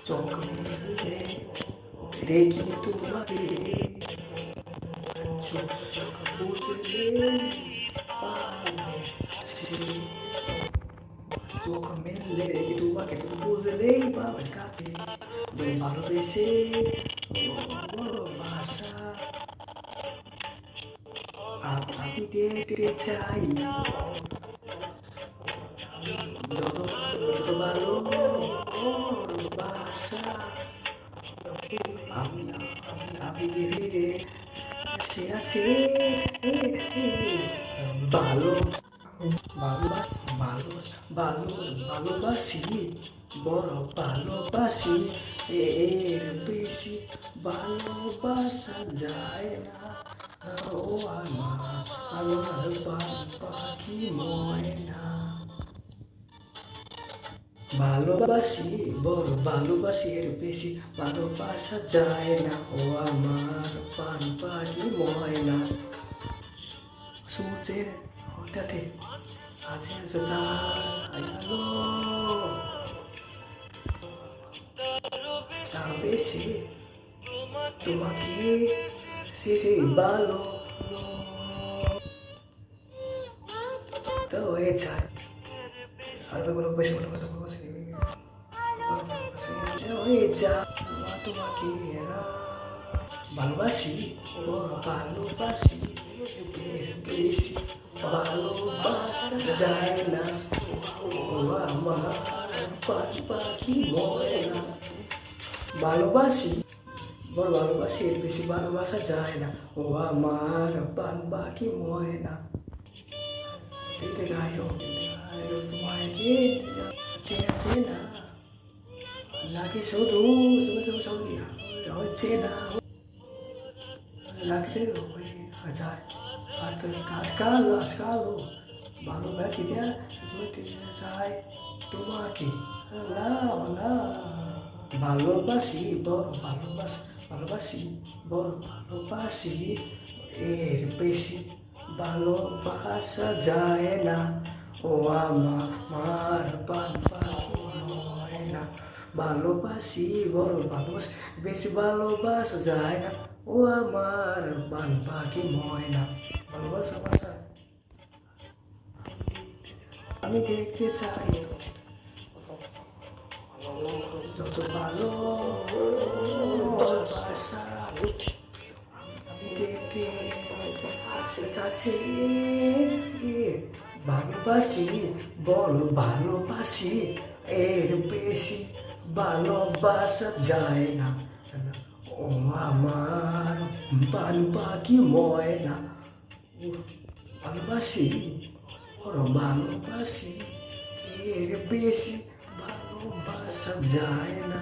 চোখ মেলে দেখি তোমাকে, চোখ বুঝলে পাবে, চোখ মেলে দেখি তোমাকে, চোখ বুঝলেই পাবে কাছে, ভালোবেসে ভাষা আমি দেখতে চাই, যত ভালোবাসা আমি আমি ফিরে সে আছে ভালো ভালোবাসি, বড় ভালোবাসি, এর বেশি ভালোবাসা যায় না। ও আমার পাখি ময়না, ভালোবাসি বড় ভালোবাসি, এর বেশি ভালোবাসা যায় না। ও আমার পাখি ময়না, সূর্যের হঠাৎ আছে তার বেশি তোমাকে সে ভালো তো হয়ে যায়। আর বেশি হয়ে যা তোমাকে ভালোবাসি, ভালোবাসি, বেশি ভালোবাসা যায় না। ও আমার পাখি ময়না, ভালোবাসি বড় ভালোবাসি, এর বেশি ভালোবাসা যায় না। ও আমার পাখি ময়না, তোমাকে না লাগে শুধু হচ্ছে না লাগতে যায়, আর কালো ভালোবাসি চাই তোমাকে, ভালোবাসি বড় ভালোবাসি বড় ভালোবাসি, এর বেশি ভালোবাসা যায় না। ও আমার পাখি ময়না, ভালোবাসি বড় ভালোবাসি, বেশি ভালোবাসা যায় না। ও আমার পাখি ময়না, ভালোবাসা আমি দেখতে চাই, যত ভালোবাসা আমি দেখতে চাচ্ছি, ভালোবাসি বড় ভালোবাসি, এর বেশি ভালোবাসা যায় না। ও আমার পাখি ময়না, ভালোবাসি বড় ভালোবাসি, এর বেশি ভালোবাসা যায় না।